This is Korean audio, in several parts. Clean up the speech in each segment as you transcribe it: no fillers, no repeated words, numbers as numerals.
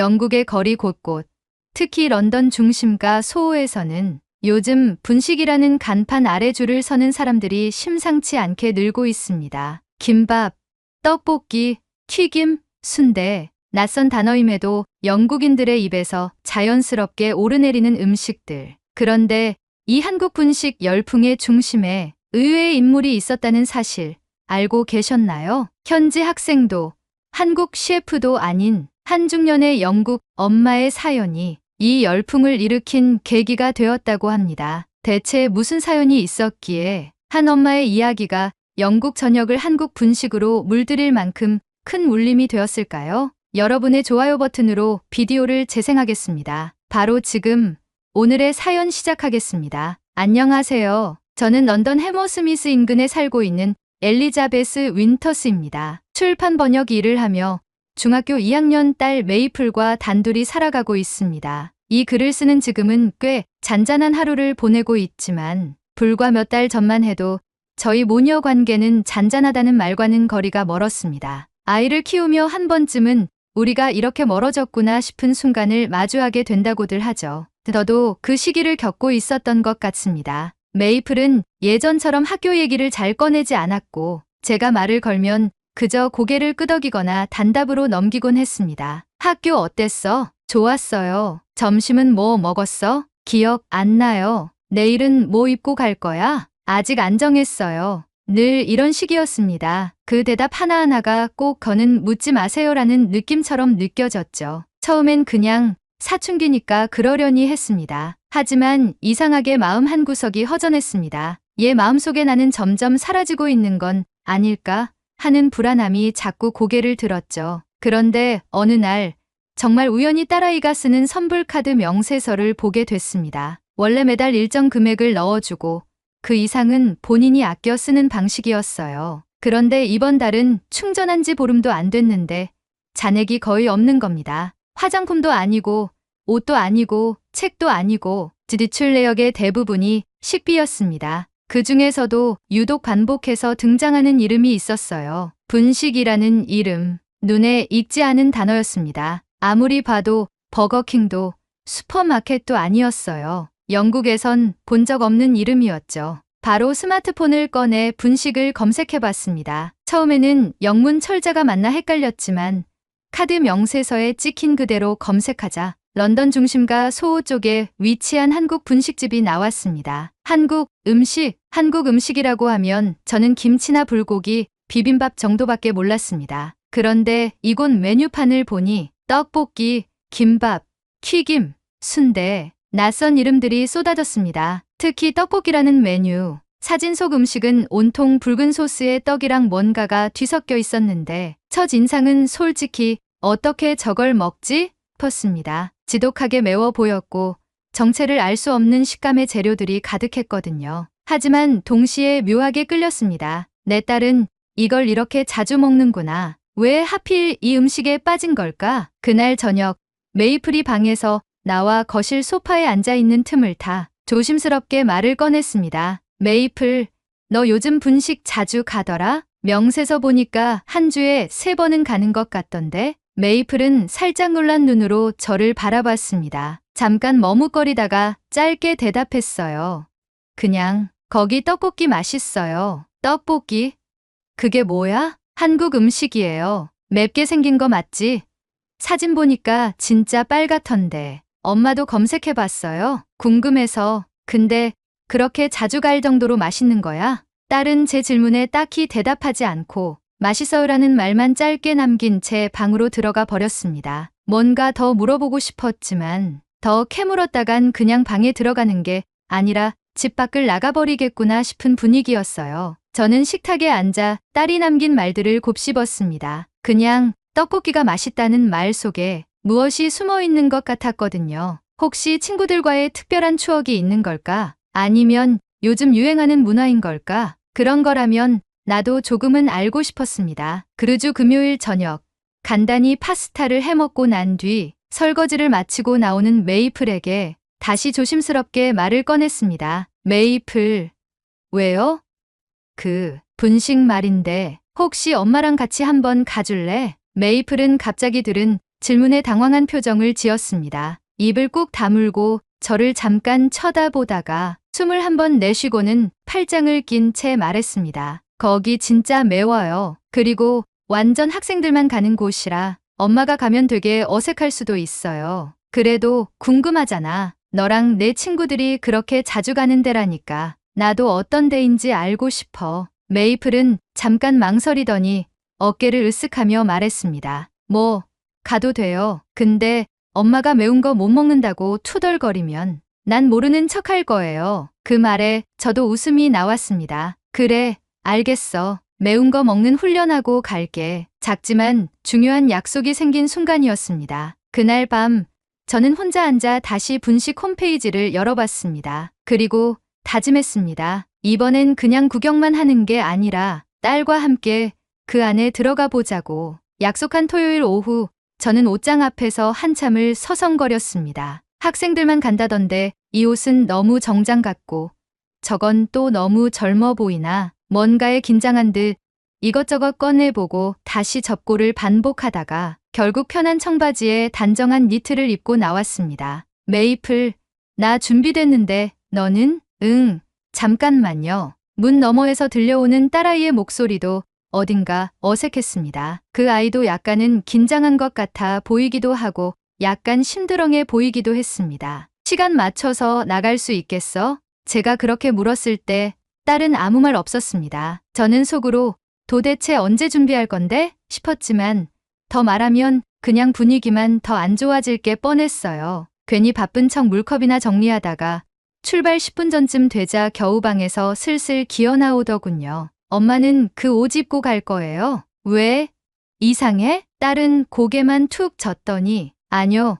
영국의 거리 곳곳, 특히 런던 중심가 소호에서는 요즘 분식이라는 간판 아래 줄을 서는 사람들이 심상치 않게 늘고 있습니다. 김밥, 떡볶이, 튀김, 순대, 낯선 단어임에도 영국인들의 입에서 자연스럽게 오르내리는 음식들. 그런데 이 한국 분식 열풍의 중심에 의외의 인물이 있었다는 사실 알고 계셨나요? 현지 학생도 한국 셰프도 아닌 한중년의 영국 엄마의 사연이 이 열풍을 일으킨 계기가 되었다고 합니다. 대체 무슨 사연이 있었기에 한 엄마의 이야기가 영국 전역을 한국 분식으로 물들일 만큼 큰 울림이 되었을까요? 여러분의 좋아요 버튼으로 비디오를 재생하겠습니다. 바로 지금 오늘의 사연 시작하겠습니다. 안녕하세요. 저는 런던 해머스미스 인근에 살고 있는 엘리자베스 윈터스입니다. 출판 번역 일을 하며 중학교 2학년 딸 메이플과 단둘이 살아가고 있습니다. 이 글을 쓰는 지금은 꽤 잔잔한 하루를 보내고 있지만 불과 몇 달 전만 해도 저희 모녀 관계는 잔잔하다는 말과는 거리가 멀었습니다. 아이를 키우며 한 번쯤은 우리가 이렇게 멀어졌구나 싶은 순간을 마주하게 된다고들 하죠. 저도 그 시기를 겪고 있었던 것 같습니다. 메이플은 예전처럼 학교 얘기를 잘 꺼내지 않았고 제가 말을 걸면 그저 고개를 끄덕이거나 단답으로 넘기곤 했습니다. 학교 어땠어? 좋았어요. 점심은 뭐 먹었어? 기억 안 나요. 내일은 뭐 입고 갈 거야? 아직 안 정했어요. 늘 이런 식이었습니다. 그 대답 하나하나가 꼭 저는 묻지 마세요라는 느낌처럼 느껴졌죠. 처음엔 그냥 사춘기니까 그러려니 했습니다. 하지만 이상하게 마음 한구석이 허전했습니다. 얘 마음속에 나는 점점 사라지고 있는 건 아닐까 하는 불안함이 자꾸 고개를 들었죠. 그런데 어느 날 정말 우연히 딸아이가 쓰는 선불카드 명세서를 보게 됐습니다. 원래 매달 일정 금액을 넣어주고 그 이상은 본인이 아껴 쓰는 방식이었어요. 그런데 이번 달은 충전한 지 보름도 안 됐는데 잔액이 거의 없는 겁니다. 화장품도 아니고 옷도 아니고 책도 아니고 지출 내역의 대부분이 식비였습니다. 그 중에서도 유독 반복해서 등장하는 이름이 있었어요. 분식이라는 이름. 눈에 익지 않은 단어였습니다. 아무리 봐도 버거킹도 슈퍼마켓도 아니었어요. 영국에선 본 적 없는 이름이었죠. 바로 스마트폰을 꺼내 분식을 검색해봤습니다. 처음에는 영문 철자가 맞나 헷갈렸지만 카드 명세서에 찍힌 그대로 검색하자 런던 중심가 소호 쪽에 위치한 한국 분식집이 나왔습니다. 한국 음식이라고 하면 저는 김치나 불고기, 비빔밥 정도밖에 몰랐습니다. 그런데 이곳 메뉴판을 보니 떡볶이, 김밥, 튀김, 순대, 낯선 이름들이 쏟아졌습니다. 특히 떡볶이라는 메뉴. 사진 속 음식은 온통 붉은 소스에 떡이랑 뭔가가 뒤섞여 있었는데 첫 인상은 솔직히 어떻게 저걸 먹지? 싶었습니다. 지독하게 매워 보였고 정체를 알 수 없는 식감의 재료들이 가득했거든요. 하지만 동시에 묘하게 끌렸습니다. 내 딸은 이걸 이렇게 자주 먹는구나. 왜 하필 이 음식에 빠진 걸까? 그날 저녁 메이플이 방에서 나와 거실 소파에 앉아있는 틈을 타 조심스럽게 말을 꺼냈습니다. 메이플, 너 요즘 분식 자주 가더라? 명세서 보니까 한 주에 3번은 가는 것 같던데? 메이플은 살짝 놀란 눈으로 저를 바라봤습니다. 잠깐 머뭇거리다가 짧게 대답했어요. 그냥 거기 떡볶이 맛있어요. 떡볶이? 그게 뭐야? 한국 음식이에요. 맵게 생긴 거 맞지? 사진 보니까 진짜 빨갛던데. 엄마도 검색해봤어요. 궁금해서. 근데 그렇게 자주 갈 정도로 맛있는 거야? 딸은 제 질문에 딱히 대답하지 않고 맛있어요라는 말만 짧게 남긴 채 방으로 들어가 버렸습니다. 뭔가 더 물어보고 싶었지만 더 캐물었다간 그냥 방에 들어가는 게 아니라 집 밖을 나가버리겠구나 싶은 분위기였어요. 저는 식탁에 앉아 딸이 남긴 말들을 곱씹었습니다. 그냥 떡볶이가 맛있다는 말 속에 무엇이 숨어 있는 것 같았거든요. 혹시 친구들과의 특별한 추억이 있는 걸까? 아니면 요즘 유행하는 문화인 걸까? 그런 거라면 나도 조금은 알고 싶었습니다. 그르주 금요일 저녁, 간단히 파스타를 해먹고 난 뒤 설거지를 마치고 나오는 메이플에게 다시 조심스럽게 말을 꺼냈습니다. 메이플, 왜요? 그 분식 말인데 혹시 엄마랑 같이 한번 가줄래? 메이플은 갑자기 들은 질문에 당황한 표정을 지었습니다. 입을 꾹 다물고 저를 잠깐 쳐다보다가 숨을 한번 내쉬고는 팔짱을 낀 채 말했습니다. 거기 진짜 매워요. 그리고 완전 학생들만 가는 곳이라 엄마가 가면 되게 어색할 수도 있어요. 그래도 궁금하잖아. 너랑 내 친구들이 그렇게 자주 가는 데라니까. 나도 어떤 데인지 알고 싶어. 메이플은 잠깐 망설이더니 어깨를 으쓱하며 말했습니다. 뭐, 가도 돼요. 근데 엄마가 매운 거 못 먹는다고 투덜거리면 난 모르는 척 할 거예요. 그 말에 저도 웃음이 나왔습니다. 그래, 알겠어. 매운 거 먹는 훈련하고 갈게. 작지만 중요한 약속이 생긴 순간이었습니다. 그날 밤 저는 혼자 앉아 다시 분식 홈페이지를 열어봤습니다. 그리고 다짐했습니다. 이번엔 그냥 구경만 하는 게 아니라 딸과 함께 그 안에 들어가 보자고. 약속한 토요일 오후 저는 옷장 앞에서 한참을 서성거렸습니다. 학생들만 간다던데 이 옷은 너무 정장 같고 저건 또 너무 젊어 보이나 뭔가에 긴장한 듯 이것저것 꺼내보고 다시 접고를 반복하다가 결국 편한 청바지에 단정한 니트를 입고 나왔습니다. 메이플, 나 준비됐는데 너는? 응, 잠깐만요. 문 너머에서 들려오는 딸아이의 목소리도 어딘가 어색했습니다. 그 아이도 약간은 긴장한 것 같아 보이기도 하고 약간 심드렁해 보이기도 했습니다. 시간 맞춰서 나갈 수 있겠어? 제가 그렇게 물었을 때 딸은 아무 말 없었습니다. 저는 속으로 도대체 언제 준비할 건데? 싶었지만 더 말하면 그냥 분위기만 더 안 좋아질 게 뻔했어요. 괜히 바쁜 척 물컵이나 정리하다가 출발 10분 전쯤 되자 겨우 방에서 슬슬 기어 나오더군요. 엄마는 그 옷 입고 갈 거예요? 왜? 이상해? 딸은 고개만 툭 젓더니 아뇨,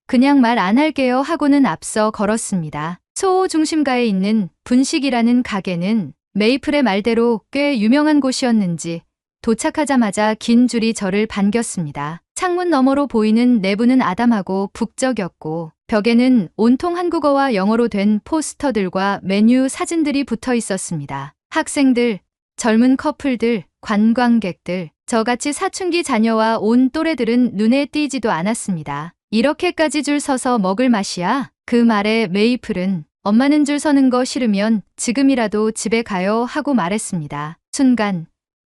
그냥 말 안 할게요 하고는 앞서 걸었습니다. 소호 중심가에 있는 분식이라는 가게는 메이플의 말대로 꽤 유명한 곳이었는지 도착하자마자 긴 줄이 저를 반겼습니다. 창문 너머로 보이는 내부는 아담하고 북적였고 벽에는 온통 한국어와 영어로 된 포스터들과 메뉴 사진들이 붙어 있었습니다. 학생들, 젊은 커플들, 관광객들, 저같이 사춘기 자녀와 온 또래들은 눈에 띄지도 않았습니다. 이렇게까지 줄 서서 먹을 맛이야? 그 말에 메이플은 엄마는 줄 서는 거 싫으면 지금이라도 집에 가요 하고 말했습니다. 순간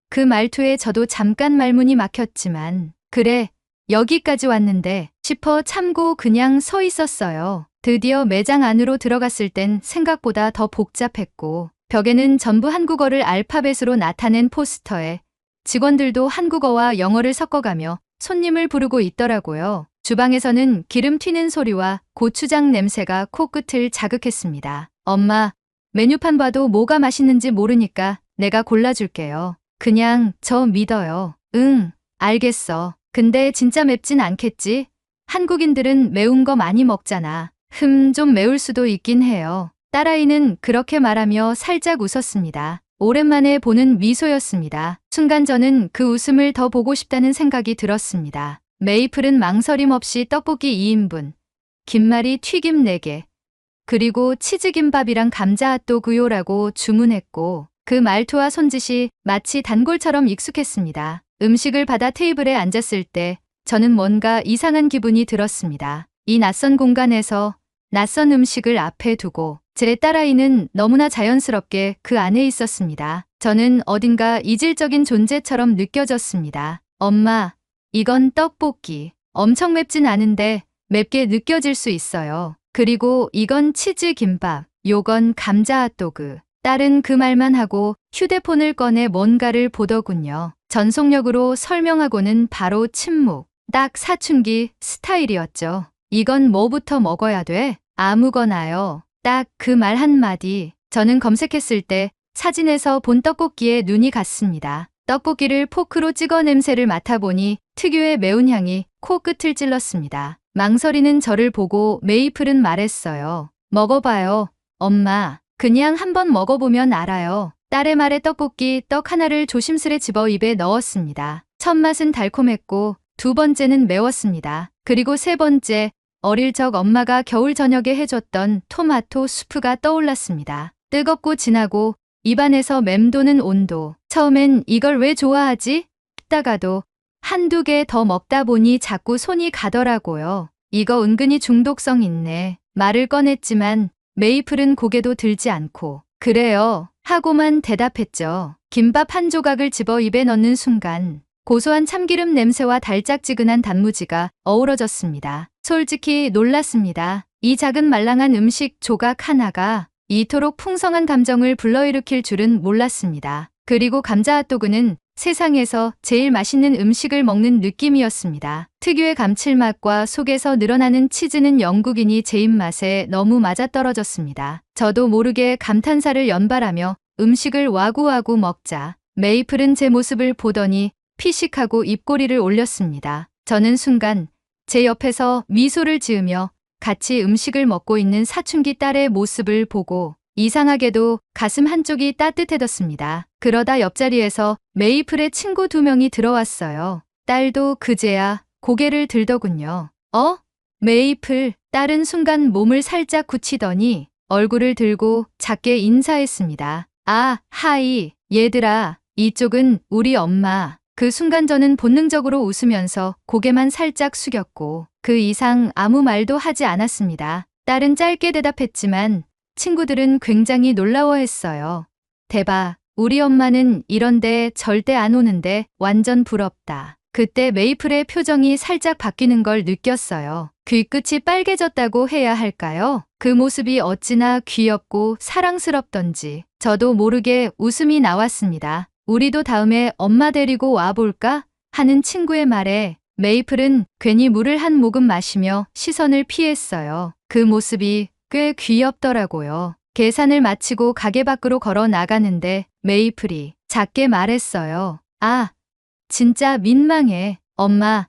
그 말투에 저도 잠깐 말문이 막혔지만 그래, 여기까지 왔는데 싶어 참고 그냥 서 있었어요. 드디어 매장 안으로 들어갔을 땐 생각보다 더 복잡했고 벽에는 전부 한국어를 알파벳으로 나타낸 포스터에 직원들도 한국어와 영어를 섞어가며 손님을 부르고 있더라고요. 주방에서는 기름 튀는 소리와 고추장 냄새가 코끝을 자극했습니다. 엄마, 메뉴판 봐도 뭐가 맛있는지 모르니까 내가 골라줄게요. 그냥 저 믿어요. 응, 알겠어. 근데 진짜 맵진 않겠지? 한국인들은 매운 거 많이 먹잖아. 좀 매울 수도 있긴 해요. 딸아이는 그렇게 말하며 살짝 웃었습니다. 오랜만에 보는 미소였습니다. 순간 저는 그 웃음을 더 보고 싶다는 생각이 들었습니다. 메이플은 망설임 없이 떡볶이 2인분, 김말이 튀김 4개, 그리고 치즈김밥이랑 감자 핫도그요라고 주문했고 그 말투와 손짓이 마치 단골처럼 익숙했습니다. 음식을 받아 테이블에 앉았을 때 저는 뭔가 이상한 기분이 들었습니다. 이 낯선 공간에서 낯선 음식을 앞에 두고 제 딸아이는 너무나 자연스럽게 그 안에 있었습니다. 저는 어딘가 이질적인 존재처럼 느껴졌습니다. 엄마, 이건 떡볶이. 엄청 맵진 않은데 맵게 느껴질 수 있어요. 그리고 이건 치즈김밥, 요건 감자 핫도그. 딸은 그 말만 하고 휴대폰을 꺼내 뭔가를 보더군요. 전속력으로 설명하고는 바로 침묵. 딱 사춘기 스타일이었죠. 이건 뭐부터 먹어야 돼? 아무거나요. 딱 그 말 한마디. 저는 검색했을 때 사진에서 본 떡볶이에 눈이 갔습니다. 떡볶이를 포크로 찍어 냄새를 맡아보니 특유의 매운 향이 코끝을 찔렀습니다. 망설이는 저를 보고 메이플은 말했어요. 먹어봐요, 엄마. 그냥 한번 먹어보면 알아요. 딸의 말에 떡볶이 떡 하나를 조심스레 집어 입에 넣었습니다. 첫 맛은 달콤했고 두 번째는 매웠습니다. 그리고 세 번째, 어릴 적 엄마가 겨울 저녁에 해줬던 토마토 수프가 떠올랐습니다. 뜨겁고 진하고 입안에서 맴도는 온도. 처음엔 이걸 왜 좋아하지? 싶다가도 한두 개 더 먹다 보니 자꾸 손이 가더라고요. 이거 은근히 중독성 있네. 말을 꺼냈지만 메이플은 고개도 들지 않고 그래요 하고만 대답했죠. 김밥 한 조각을 집어 입에 넣는 순간 고소한 참기름 냄새와 달짝지근한 단무지가 어우러졌습니다. 솔직히 놀랐습니다. 이 작은 말랑한 음식 조각 하나가 이토록 풍성한 감정을 불러일으킬 줄은 몰랐습니다. 그리고 감자 핫도그는 세상에서 제일 맛있는 음식을 먹는 느낌이었습니다. 특유의 감칠맛과 속에서 늘어나는 치즈는 영국인이 제 입맛에 너무 맞아떨어졌습니다. 저도 모르게 감탄사를 연발하며 음식을 와구와구 먹자 메이플은 제 모습을 보더니 피식하고 입꼬리를 올렸습니다. 저는 순간 제 옆에서 미소를 지으며 같이 음식을 먹고 있는 사춘기 딸의 모습을 보고 이상하게도 가슴 한쪽이 따뜻해졌습니다. 그러다 옆자리에서 메이플의 친구 2명이 들어왔어요. 딸도 그제야 고개를 들더군요. 메이플, 딸은 순간 몸을 살짝 굳히더니 얼굴을 들고 작게 인사했습니다. 아, 하이, 얘들아, 이쪽은 우리 엄마. 그 순간 저는 본능적으로 웃으면서 고개만 살짝 숙였고 그 이상 아무 말도 하지 않았습니다. 딸은 짧게 대답했지만 친구들은 굉장히 놀라워했어요. 대박, 우리 엄마는 이런데 절대 안 오는데 완전 부럽다. 그때 메이플의 표정이 살짝 바뀌는 걸 느꼈어요. 귀끝이 빨개졌다고 해야 할까요? 그 모습이 어찌나 귀엽고 사랑스럽던지 저도 모르게 웃음이 나왔습니다. 우리도 다음에 엄마 데리고 와볼까? 하는 친구의 말에 메이플은 괜히 물을 한 모금 마시며 시선을 피했어요. 그 모습이 꽤 귀엽더라고요. 계산을 마치고 가게 밖으로 걸어 나가는데 메이플이 작게 말했어요. 아, 진짜 민망해. 엄마,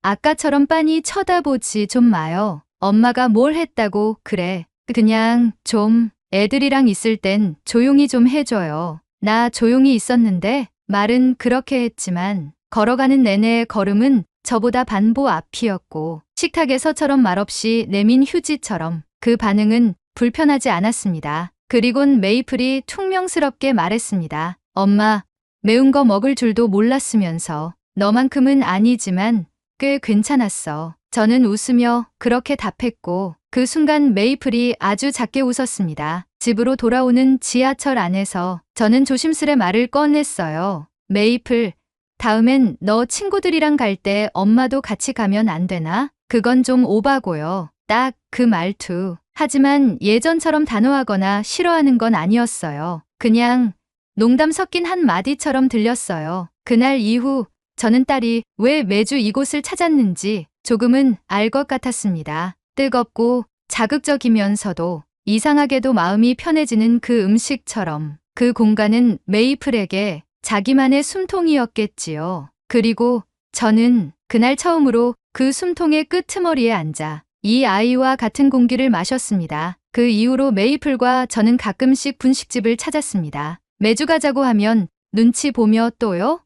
아까처럼 빤히 쳐다보지 좀 마요. 엄마가 뭘 했다고 그래. 그냥 좀 애들이랑 있을 땐 조용히 좀 해줘요. 나 조용히 있었는데 말은 그렇게 했지만 걸어가는 내내 걸음은 저보다 반보 앞이었고 식탁에서처럼 말없이 내민 휴지처럼 그 반응은 불편하지 않았습니다. 그리곤 메이플이 퉁명스럽게 말했습니다. 엄마, 매운 거 먹을 줄도 몰랐으면서 너만큼은 아니지만 꽤 괜찮았어. 저는 웃으며 그렇게 답했고 그 순간 메이플이 아주 작게 웃었습니다. 집으로 돌아오는 지하철 안에서 저는 조심스레 말을 꺼냈어요. 메이플, 다음엔 너 친구들이랑 갈 때 엄마도 같이 가면 안 되나? 그건 좀 오바고요. 딱 그 말투. 하지만 예전처럼 단호하거나 싫어하는 건 아니었어요. 그냥 농담 섞인 한 마디처럼 들렸어요. 그날 이후 저는 딸이 왜 매주 이곳을 찾았는지 조금은 알 것 같았습니다. 뜨겁고 자극적이면서도 이상하게도 마음이 편해지는 그 음식처럼 그 공간은 메이플에게 자기만의 숨통이었겠지요. 그리고 저는 그날 처음으로 그 숨통의 끄트머리에 앉아 이 아이와 같은 공기를 마셨습니다. 그 이후로 메이플과 저는 가끔씩 분식집을 찾았습니다. 매주 가자고 하면 눈치 보며 또요?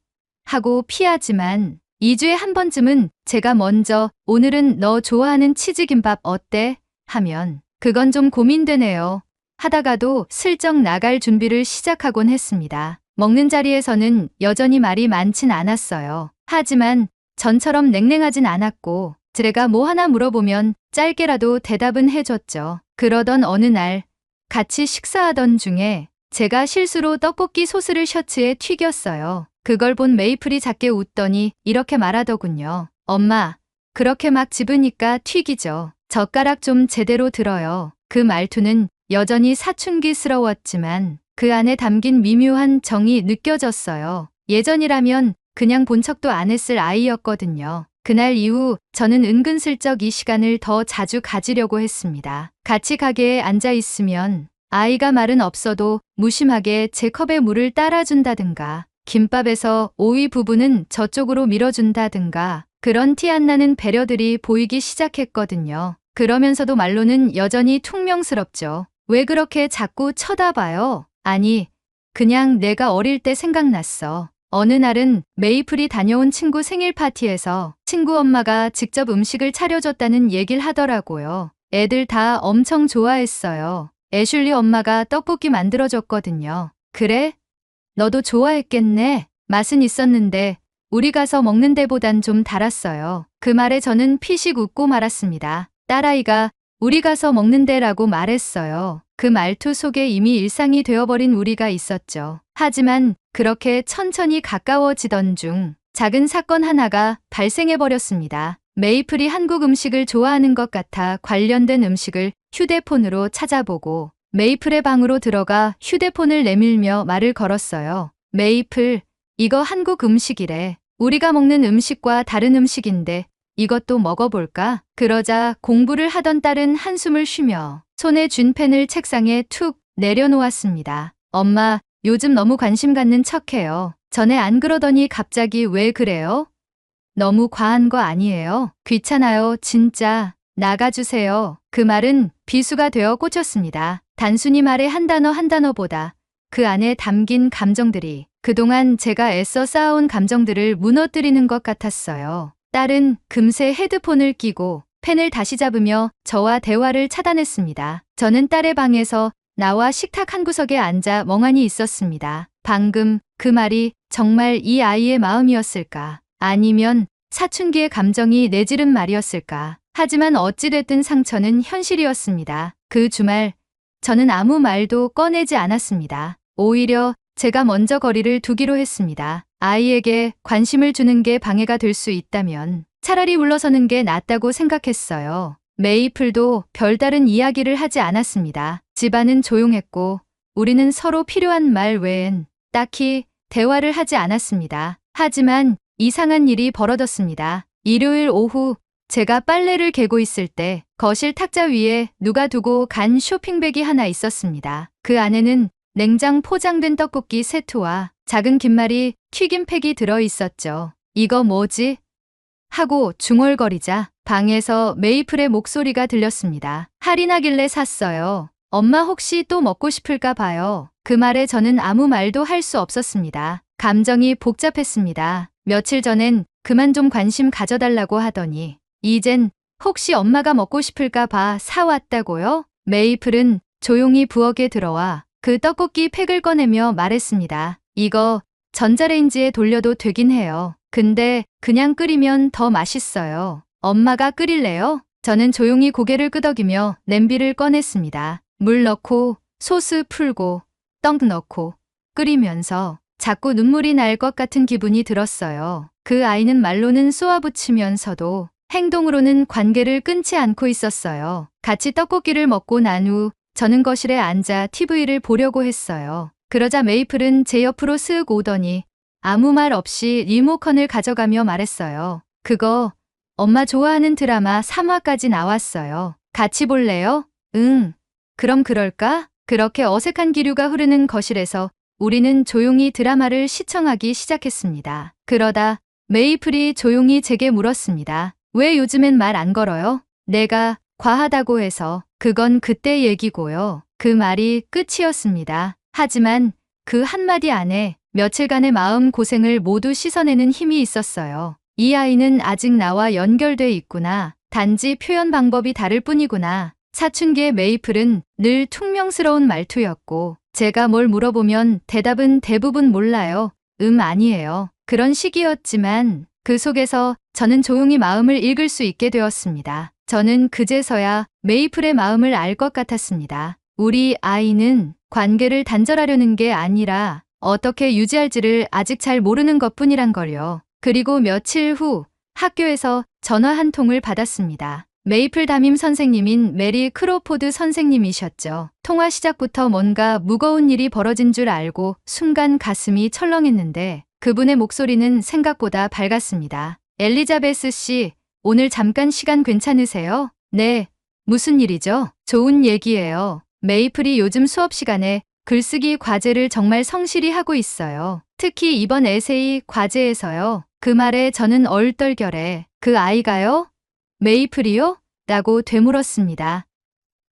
하고 피하지만 2주에 한 번쯤은 제가 먼저 오늘은 너 좋아하는 치즈김밥 어때? 하면 그건 좀 고민되네요. 하다가도 슬쩍 나갈 준비를 시작하곤 했습니다. 먹는 자리에서는 여전히 말이 많진 않았어요. 하지만 전처럼 냉랭하진 않았고 제가 뭐 하나 물어보면 짧게라도 대답은 해줬죠. 그러던 어느 날 같이 식사하던 중에 제가 실수로 떡볶이 소스를 셔츠에 튀겼어요. 그걸 본 메이플이 작게 웃더니 이렇게 말하더군요. 엄마, 그렇게 막 집으니까 튀기죠. 젓가락 좀 제대로 들어요. 그 말투는 여전히 사춘기스러웠지만 그 안에 담긴 미묘한 정이 느껴졌어요. 예전이라면 그냥 본 척도 안 했을 아이였거든요. 그날 이후 저는 은근슬쩍 이 시간을 더 자주 가지려고 했습니다. 같이 가게에 앉아 있으면 아이가 말은 없어도 무심하게 제 컵에 물을 따라준다든가 김밥에서 오이 부분은 저쪽으로 밀어준다든가 그런 티 안 나는 배려들이 보이기 시작했거든요. 그러면서도 말로는 여전히 퉁명스럽죠. 왜 그렇게 자꾸 쳐다봐요? 아니, 그냥 내가 어릴 때 생각났어. 어느 날은 메이플이 다녀온 친구 생일 파티에서 친구 엄마가 직접 음식을 차려줬다는 얘기를 하더라고요. 애들 다 엄청 좋아했어요. 애슐리 엄마가 떡볶이 만들어줬거든요. 그래? 너도 좋아했겠네. 맛은 있었는데 우리 가서 먹는 데보단 좀 달았어요. 그 말에 저는 피식 웃고 말았습니다. 딸아이가 우리 가서 먹는 데라고 말했어요. 그 말투 속에 이미 일상이 되어버린 우리가 있었죠. 하지만 그렇게 천천히 가까워지던 중 작은 사건 하나가 발생해버렸습니다. 메이플이 한국 음식을 좋아하는 것 같아 관련된 음식을 휴대폰으로 찾아보고 메이플의 방으로 들어가 휴대폰을 내밀며 말을 걸었어요. 메이플, 이거 한국 음식이래. 우리가 먹는 음식과 다른 음식인데 이것도 먹어볼까? 그러자 공부를 하던 딸은 한숨을 쉬며 손에 쥔 펜을 책상에 툭 내려놓았습니다. 엄마, 요즘 너무 관심 갖는 척해요. 전에 안 그러더니 갑자기 왜 그래요? 너무 과한 거 아니에요? 귀찮아요, 진짜. 나가주세요. 그 말은 비수가 되어 꽂혔습니다. 단순히 말의 한 단어 한 단어보다 그 안에 담긴 감정들이 그동안 제가 애써 쌓아온 감정들을 무너뜨리는 것 같았어요. 딸은 금세 헤드폰을 끼고 펜을 다시 잡으며 저와 대화를 차단했습니다. 저는 딸의 방에서 나와 식탁 한 구석에 앉아 멍하니 있었습니다. 방금 그 말이 정말 이 아이의 마음이었을까? 아니면 사춘기의 감정이 내지른 말이었을까? 하지만 어찌됐든 상처는 현실이었습니다. 그 주말 저는 아무 말도 꺼내지 않았습니다. 오히려 제가 먼저 거리를 두기로 했습니다. 아이에게 관심을 주는 게 방해가 될 수 있다면 차라리 물러서는 게 낫다고 생각했어요. 메이플도 별다른 이야기를 하지 않았습니다. 집안은 조용했고 우리는 서로 필요한 말 외엔 딱히 대화를 하지 않았습니다. 하지만 이상한 일이 벌어졌습니다. 일요일 오후 제가 빨래를 개고 있을 때 거실 탁자 위에 누가 두고 간 쇼핑백이 하나 있었습니다. 그 안에는 냉장 포장된 떡볶이 세트와 작은 김말이 튀김팩이 들어 있었죠. 이거 뭐지? 하고 중얼거리자 방에서 메이플의 목소리가 들렸습니다. 할인하길래 샀어요. 엄마 혹시 또 먹고 싶을까 봐요. 그 말에 저는 아무 말도 할 수 없었습니다. 감정이 복잡했습니다. 며칠 전엔 그만 좀 관심 가져달라고 하더니 이젠 혹시 엄마가 먹고 싶을까 봐 사왔다고요? 메이플은 조용히 부엌에 들어와 그 떡볶이 팩을 꺼내며 말했습니다. 이거 전자레인지에 돌려도 되긴 해요. 근데 그냥 끓이면 더 맛있어요. 엄마가 끓일래요? 저는 조용히 고개를 끄덕이며 냄비를 꺼냈습니다. 물 넣고 소스 풀고 떡 넣고 끓이면서 자꾸 눈물이 날 것 같은 기분이 들었어요. 그 아이는 말로는 쏘아붙이면서도 행동으로는 관계를 끊지 않고 있었어요. 같이 떡볶이를 먹고 난 후 저는 거실에 앉아 TV를 보려고 했어요. 그러자 메이플은 제 옆으로 쓱 오더니 아무 말 없이 리모컨을 가져가며 말했어요. 그거 엄마 좋아하는 드라마 3화까지 나왔어요. 같이 볼래요? 응. 그럼 그럴까? 그렇게 어색한 기류가 흐르는 거실에서 우리는 조용히 드라마를 시청하기 시작했습니다. 그러다 메이플이 조용히 제게 물었습니다. 왜 요즘엔 말 안 걸어요? 내가 과하다고 해서 그건 그때 얘기고요. 그 말이 끝이었습니다. 하지만 그 한마디 안에 며칠간의 마음 고생을 모두 씻어내는 힘이 있었어요. 이 아이는 아직 나와 연결돼 있구나. 단지 표현 방법이 다를 뿐이구나. 사춘기의 메이플은 늘 퉁명스러운 말투였고 제가 뭘 물어보면 대답은 대부분 몰라요. 아니에요. 그런 시기였지만 그 속에서 저는 조용히 마음을 읽을 수 있게 되었습니다. 저는 그제서야 메이플의 마음을 알 것 같았습니다. 우리 아이는 관계를 단절하려는 게 아니라 어떻게 유지할지를 아직 잘 모르는 것뿐이란 걸요. 그리고 며칠 후 학교에서 전화 한 통을 받았습니다. 메이플 담임 선생님인 메리 크로포드 선생님이셨죠. 통화 시작부터 뭔가 무거운 일이 벌어진 줄 알고 순간 가슴이 철렁했는데 그분의 목소리는 생각보다 밝았습니다. 엘리자베스 씨, 오늘 잠깐 시간 괜찮으세요? 네. 무슨 일이죠? 좋은 얘기예요. 메이플이 요즘 수업 시간에 글쓰기 과제를 정말 성실히 하고 있어요. 특히 이번 에세이 과제에서요. 그 말에 저는 얼떨결에 그 아이가요? 메이플이요? 라고 되물었습니다.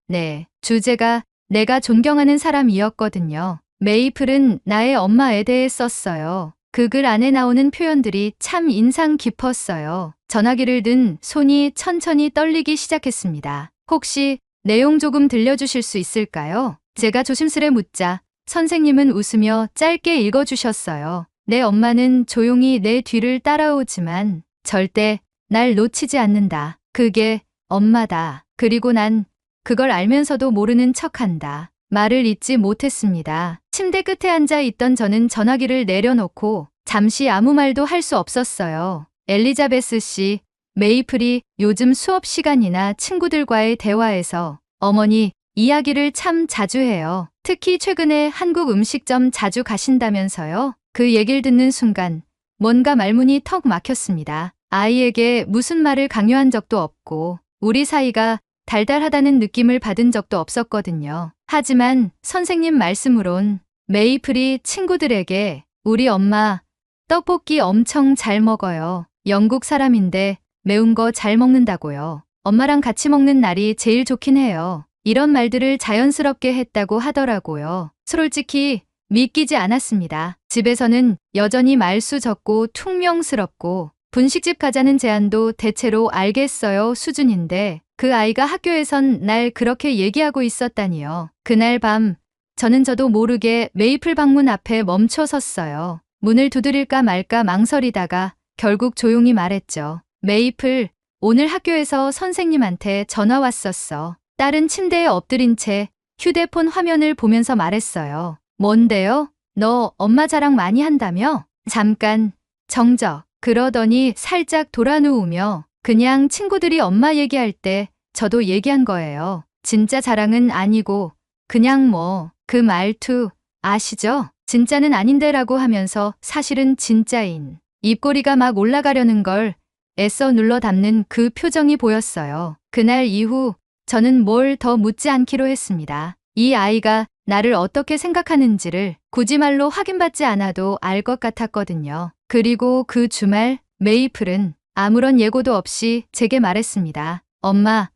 네, 주제가 내가 존경하는 사람이었거든요. 메이플은 나의 엄마에 대해 썼어요. 그 글 안에 나오는 표현들이 참 인상 깊었어요. 전화기를 든 손이 천천히 떨리기 시작했습니다. 혹시 내용 조금 들려주실 수 있을까요? 제가 조심스레 묻자 선생님은 웃으며 짧게 읽어주셨어요. 내 엄마는 조용히 내 뒤를 따라오지만 절대 날 놓치지 않는다. 그게 엄마다. 그리고 난 그걸 알면서도 모르는 척한다. 말을 잇지 못했습니다. 침대 끝에 앉아 있던 저는 전화기를 내려놓고 잠시 아무 말도 할 수 없었어요. 엘리자베스 씨, 메이플이 요즘 수업 시간이나 친구들과의 대화에서 어머니 이야기를 참 자주 해요. 특히 최근에 한국 음식점 자주 가신다면서요? 그 얘기를 듣는 순간 뭔가 말문이 턱 막혔습니다. 아이에게 무슨 말을 강요한 적도 없고 우리 사이가 달달하다는 느낌을 받은 적도 없었거든요. 하지만 선생님 말씀으론 메이플이 친구들에게 우리 엄마 떡볶이 엄청 잘 먹어요. 영국 사람인데 매운 거 잘 먹는다고요. 엄마랑 같이 먹는 날이 제일 좋긴 해요. 이런 말들을 자연스럽게 했다고 하더라고요. 솔직히 믿기지 않았습니다. 집에서는 여전히 말수 적고 퉁명스럽고 분식집 가자는 제안도 대체로 알겠어요 수준인데 그 아이가 학교에선 날 그렇게 얘기하고 있었다니요. 그날 밤 저는 저도 모르게 메이플 방문 앞에 멈춰 섰어요. 문을 두드릴까 말까 망설이다가 결국 조용히 말했죠. 메이플, 오늘 학교에서 선생님한테 전화 왔었어. 딸은 침대에 엎드린 채 휴대폰 화면을 보면서 말했어요. 뭔데요? 너 엄마 자랑 많이 한다며? 잠깐 정적. 그러더니 살짝 돌아누우며 그냥 친구들이 엄마 얘기할 때 저도 얘기한 거예요. 진짜 자랑은 아니고 그냥 뭐 그 말투 아시죠? 진짜는 아닌데라고 하면서 사실은 진짜인. 입꼬리가 막 올라가려는 걸 애써 눌러 담는 그 표정이 보였어요. 그날 이후 저는 뭘 더 묻지 않기로 했습니다. 이 아이가 나를 어떻게 생각하는지를 굳이 말로 확인받지 않아도 알 것 같았거든요. 그리고 그 주말 메이플은 아무런 예고도 없이 제게 말했습니다. 엄마,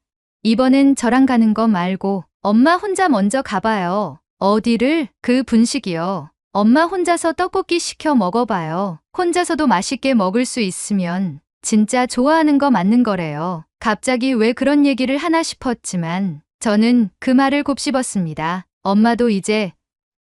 이번엔 저랑 가는 거 말고 엄마 혼자 먼저 가봐요. 어디를? 그 분식이요. 엄마 혼자서 떡볶이 시켜 먹어봐요. 혼자서도 맛있게 먹을 수 있으면 진짜 좋아하는 거 맞는 거래요. 갑자기 왜 그런 얘기를 하나 싶었지만 저는 그 말을 곱씹었습니다. 엄마도 이제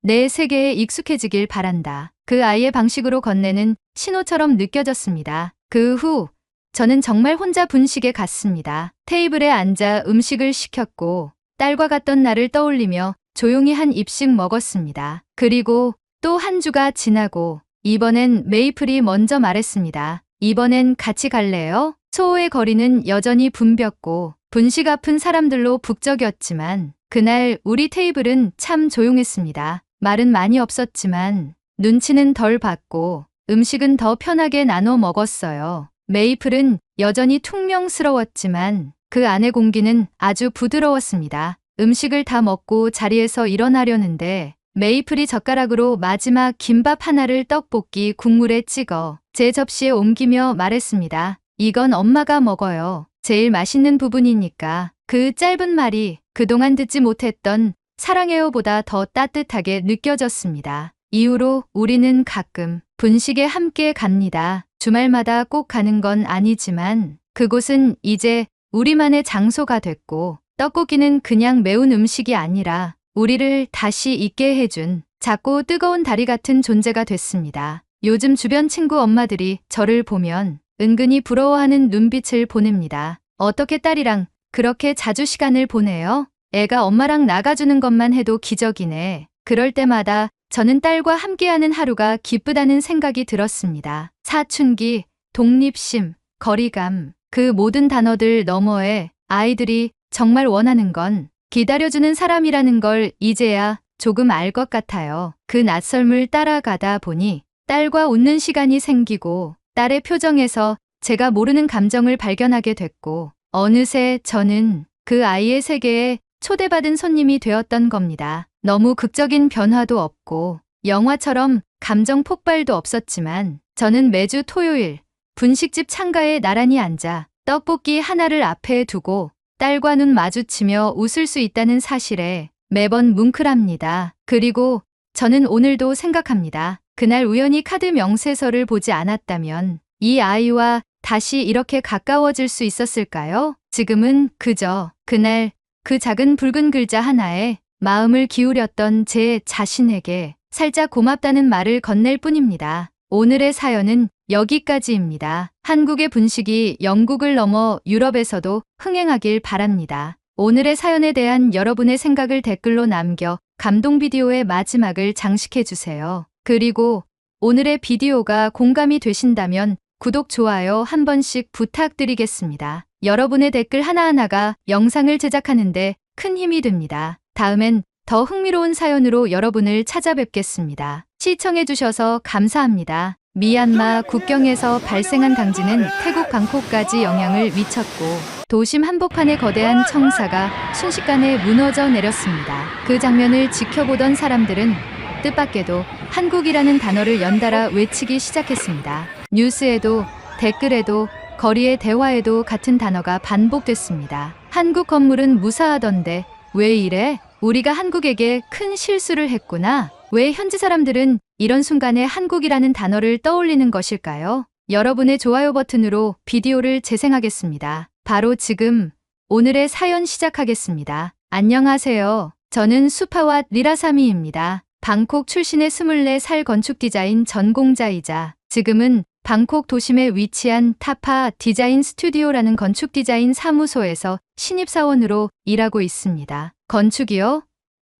내 세계에 익숙해지길 바란다. 그 아이의 방식으로 건네는 신호처럼 느껴졌습니다. 그 후 저는 정말 혼자 분식에 갔습니다. 테이블에 앉아 음식을 시켰고 딸과 갔던 날을 떠올리며 조용히 한 입씩 먹었습니다. 그리고 또 한 주가 지나고 이번엔 메이플이 먼저 말했습니다. 이번엔 같이 갈래요? 소호의 거리는 여전히 붐볐고 분식 앞은 사람들로 북적였지만 그날 우리 테이블은 참 조용했습니다. 말은 많이 없었지만 눈치는 덜 봤고 음식은 더 편하게 나눠 먹었어요. 메이플은 여전히 퉁명스러웠지만 그 안의 공기는 아주 부드러웠습니다. 음식을 다 먹고 자리에서 일어나려는데 메이플이 젓가락으로 마지막 김밥 하나를 떡볶이 국물에 찍어 제 접시에 옮기며 말했습니다. 이건 엄마가 먹어요. 제일 맛있는 부분이니까. 그 짧은 말이 그동안 듣지 못했던 사랑해요보다 더 따뜻하게 느껴졌습니다. 이후로 우리는 가끔 분식에 함께 갑니다. 주말마다 꼭 가는 건 아니지만 그곳은 이제 우리만의 장소가 됐고 떡볶이는 그냥 매운 음식이 아니라 우리를 다시 있게 해준 작고 뜨거운 다리 같은 존재가 됐습니다. 요즘 주변 친구 엄마들이 저를 보면 은근히 부러워하는 눈빛을 보냅니다. 어떻게 딸이랑 그렇게 자주 시간을 보내요? 애가 엄마랑 나가주는 것만 해도 기적이네. 그럴 때마다 저는 딸과 함께하는 하루가 기쁘다는 생각이 들었습니다. 사춘기, 독립심, 거리감, 그 모든 단어들 너머에 아이들이 정말 원하는 건 기다려주는 사람이라는 걸 이제야 조금 알 것 같아요. 그 낯설음을 따라가다 보니 딸과 웃는 시간이 생기고 딸의 표정에서 제가 모르는 감정을 발견하게 됐고 어느새 저는 그 아이의 세계에 초대받은 손님이 되었던 겁니다. 너무 극적인 변화도 없고 영화처럼 감정 폭발도 없었지만 저는 매주 토요일 분식집 창가에 나란히 앉아 떡볶이 하나를 앞에 두고 딸과 눈 마주치며 웃을 수 있다는 사실에 매번 뭉클합니다. 그리고 저는 오늘도 생각합니다. 그날 우연히 카드 명세서를 보지 않았다면 이 아이와 다시 이렇게 가까워질 수 있었을까요? 지금은 그저 그날 그 작은 붉은 글자 하나에 마음을 기울였던 제 자신에게 살짝 고맙다는 말을 건넬 뿐입니다. 오늘의 사연은 여기까지입니다. 한국의 분식이 영국을 넘어 유럽에서도 흥행하길 바랍니다. 오늘의 사연에 대한 여러분의 생각을 댓글로 남겨 감동 비디오의 마지막을 장식해주세요. 그리고 오늘의 비디오가 공감이 되신다면 구독, 좋아요 한 번씩 부탁드리겠습니다. 여러분의 댓글 하나하나가 영상을 제작하는데 큰 힘이 됩니다. 다음엔 더 흥미로운 사연으로 여러분을 찾아뵙겠습니다. 시청해주셔서 감사합니다. 미얀마 국경에서 발생한 강진은 태국 방콕까지 영향을 미쳤고 도심 한복판에 거대한 청사가 순식간에 무너져 내렸습니다. 그 장면을 지켜보던 사람들은 뜻밖에도 한국이라는 단어를 연달아 외치기 시작했습니다. 뉴스에도 댓글에도 거리의 대화에도 같은 단어가 반복됐습니다. 한국 건물은 무사하던데 왜 이래? 우리가 한국에게 큰 실수를 했구나. 왜 현지 사람들은 이런 순간에 한국이라는 단어를 떠올리는 것일까요? 여러분의 좋아요 버튼으로 비디오를 재생하겠습니다. 바로 지금 오늘의 사연 시작하겠습니다. 안녕하세요. 저는 수파왓 리라사미입니다. 방콕 출신의 24살 건축 디자인 전공자이자 지금은 방콕 도심에 위치한 타파 디자인 스튜디오라는 건축 디자인 사무소에서 신입사원으로 일하고 있습니다. 건축이요?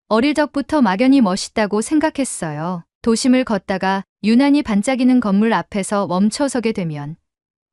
어릴 적부터 막연히 멋있다고 생각했어요. 도심을 걷다가 유난히 반짝이는 건물 앞에서 멈춰서게 되면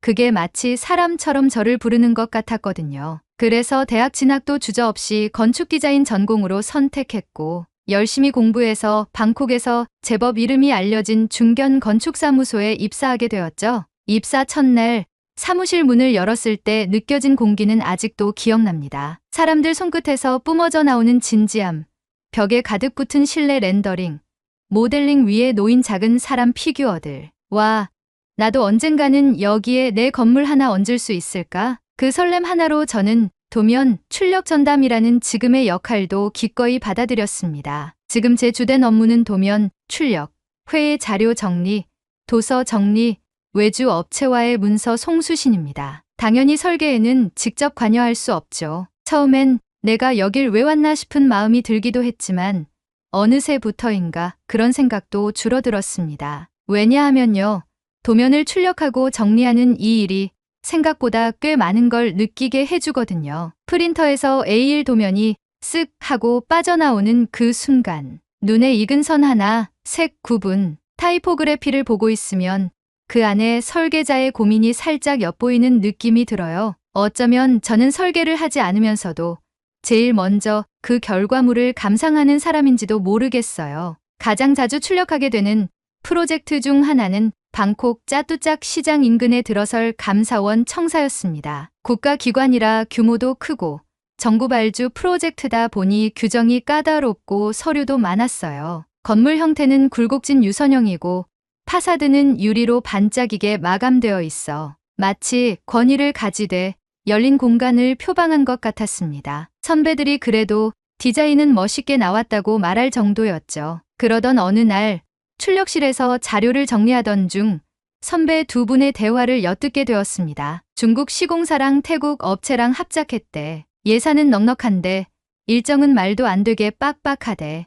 그게 마치 사람처럼 저를 부르는 것 같았거든요. 그래서 대학 진학도 주저없이 건축 디자인 전공으로 선택했고 열심히 공부해서 방콕에서 제법 이름이 알려진 중견 건축사무소에 입사하게 되었죠. 입사 첫날 사무실 문을 열었을 때 느껴진 공기는 아직도 기억납니다. 사람들 손끝에서 뿜어져 나오는 진지함, 벽에 가득 붙은 실내 렌더링, 모델링 위에 놓인 작은 사람 피규어들. 와, 나도 언젠가는 여기에 내 건물 하나 얹을 수 있을까? 그 설렘 하나로 저는 도면 출력 전담이라는 지금의 역할도 기꺼이 받아들였습니다. 지금 제 주된 업무는 도면 출력, 회의 자료 정리, 도서 정리, 외주 업체와의 문서 송수신입니다. 당연히 설계에는 직접 관여할 수 없죠. 처음엔 내가 여길 왜 왔나 싶은 마음이 들기도 했지만 어느새부터인가 그런 생각도 줄어들었습니다. 왜냐하면요, 도면을 출력하고 정리하는 이 일이 생각보다 꽤 많은 걸 느끼게 해주거든요. 프린터에서 A1 도면이 쓱 하고 빠져나오는 그 순간, 눈에 익은 선 하나, 색 구분, 타이포그래피를 보고 있으면 그 안에 설계자의 고민이 살짝 엿보이는 느낌이 들어요. 어쩌면 저는 설계를 하지 않으면서도 제일 먼저 그 결과물을 감상하는 사람인지도 모르겠어요. 가장 자주 출력하게 되는 프로젝트 중 하나는 방콕 짜뚜짝 시장 인근에 들어설 감사원 청사였습니다. 국가기관이라 규모도 크고 정부 발주 프로젝트다 보니 규정이 까다롭고 서류도 많았어요. 건물 형태는 굴곡진 유선형이고 파사드는 유리로 반짝이게 마감되어 있어 마치 권위를 가지되 열린 공간을 표방한 것 같았습니다. 선배들이 그래도 디자인은 멋있게 나왔다고 말할 정도였죠. 그러던 어느 날 출력실에서 자료를 정리하던 중 선배 두 분의 대화를 엿듣게 되었습니다. 중국 시공사랑 태국 업체랑 합작했대. 예산은 넉넉한데 일정은 말도 안 되게 빡빡하대.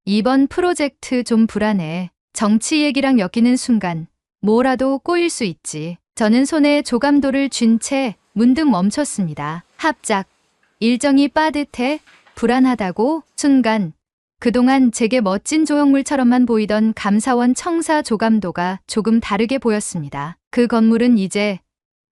이번 프로젝트 좀 불안해. 정치 얘기랑 엮이는 순간 뭐라도 꼬일 수 있지. 저는 손에 조감도를 쥔 채 문득 멈췄습니다. 합작. 일정이 빠듯해? 불안하다고? 순간 그동안 제게 멋진 조형물처럼만 보이던 감사원 청사 조감도가 조금 다르게 보였습니다. 그 건물은 이제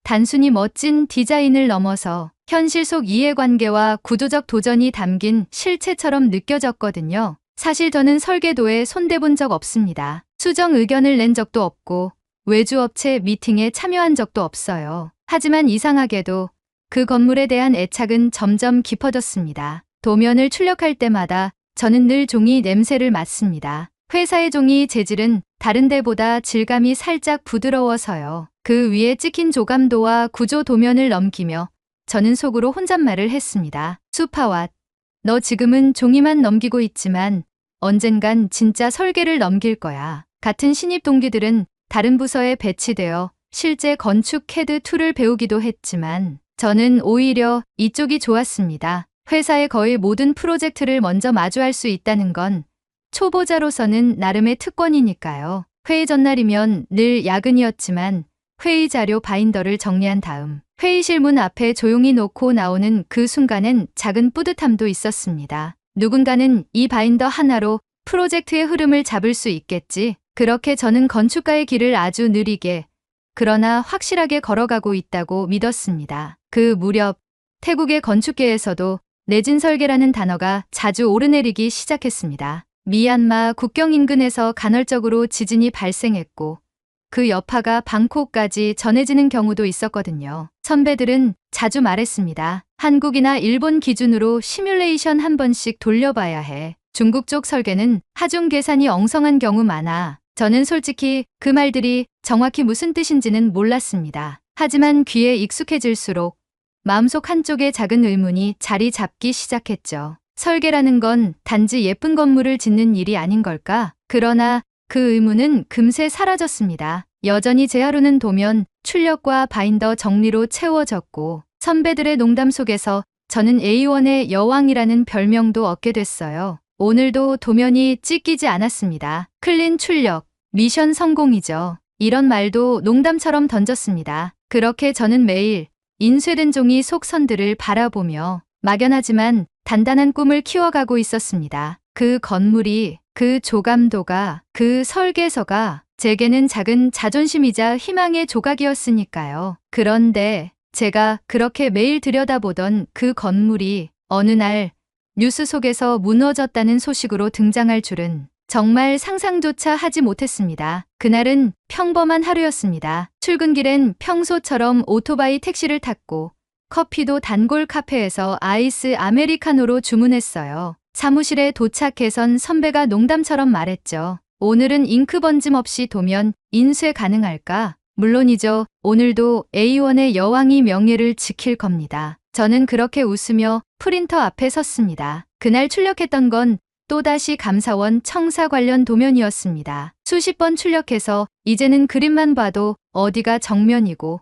단순히 멋진 디자인을 넘어서 현실 속 이해관계와 구조적 도전이 담긴 실체처럼 느껴졌거든요. 사실 저는 설계도에 손대본 적 없습니다. 수정 의견을 낸 적도 없고 외주업체 미팅에 참여한 적도 없어요. 하지만 이상하게도 그 건물에 대한 애착은 점점 깊어졌습니다. 도면을 출력할 때마다 저는 늘 종이 냄새를 맡습니다. 회사의 종이 재질은 다른 데보다 질감이 살짝 부드러워서요. 그 위에 찍힌 조감도와 구조 도면을 넘기며 저는 속으로 혼잣말을 했습니다. 수파왓, 너 지금은 종이만 넘기고 있지만 언젠간 진짜 설계를 넘길 거야. 같은 신입 동기들은 다른 부서에 배치되어 실제 건축 CAD 툴을 배우기도 했지만 저는 오히려 이쪽이 좋았습니다. 회사의 거의 모든 프로젝트를 먼저 마주할 수 있다는 건 초보자로서는 나름의 특권이니까요. 회의 전날이면 늘 야근이었지만 회의 자료 바인더를 정리한 다음 회의실 문 앞에 조용히 놓고 나오는 그 순간엔 작은 뿌듯함도 있었습니다. 누군가는 이 바인더 하나로 프로젝트의 흐름을 잡을 수 있겠지. 그렇게 저는 건축가의 길을 아주 느리게 그러나 확실하게 걸어가고 있다고 믿었습니다. 그 무렵 태국의 건축계에서도 내진 설계라는 단어가 자주 오르내리기 시작했습니다. 미얀마 국경 인근에서 간헐적으로 지진이 발생했고 그 여파가 방콕까지 전해지는 경우도 있었거든요. 선배들은 자주 말했습니다. 한국이나 일본 기준으로 시뮬레이션 한 번씩 돌려봐야 해. 중국 쪽 설계는 하중 계산이 엉성한 경우 많아. 저는 솔직히 그 말들이 정확히 무슨 뜻인지는 몰랐습니다. 하지만 귀에 익숙해질수록 마음속 한쪽에 작은 의문이 자리 잡기 시작했죠. 설계라는 건 단지 예쁜 건물을 짓는 일이 아닌 걸까? 그러나 그 의문은 금세 사라졌습니다. 여전히 제 하루는 도면, 출력과 바인더 정리로 채워졌고 선배들의 농담 속에서 저는 A1의 여왕이라는 별명도 얻게 됐어요. 오늘도 도면이 찢기지 않았습니다. 클린 출력, 미션 성공이죠. 이런 말도 농담처럼 던졌습니다. 그렇게 저는 매일 인쇄된 종이 속 선들을 바라보며 막연하지만 단단한 꿈을 키워가고 있었습니다. 그 건물이, 그 조감도가, 그 설계서가 제게는 작은 자존심이자 희망의 조각이었으니까요. 그런데 제가 그렇게 매일 들여다보던 그 건물이 어느 날 뉴스 속에서 무너졌다는 소식으로 등장할 줄은 정말 상상조차 하지 못했습니다. 그날은 평범한 하루였습니다. 출근길엔 평소처럼 오토바이 택시를 탔고 커피도 단골 카페에서 아이스 아메리카노로 주문했어요. 사무실에 도착해선 선배가 농담처럼 말했죠. 오늘은 잉크 번짐 없이 도면 인쇄 가능할까? 물론이죠. 오늘도 A1의 여왕이 명예를 지킬 겁니다. 저는 그렇게 웃으며 프린터 앞에 섰습니다. 그날 출력했던 건 또다시 감사원 청사 관련 도면이었습니다. 수십 번 출력해서 이제는 그림만 봐도 어디가 정면이고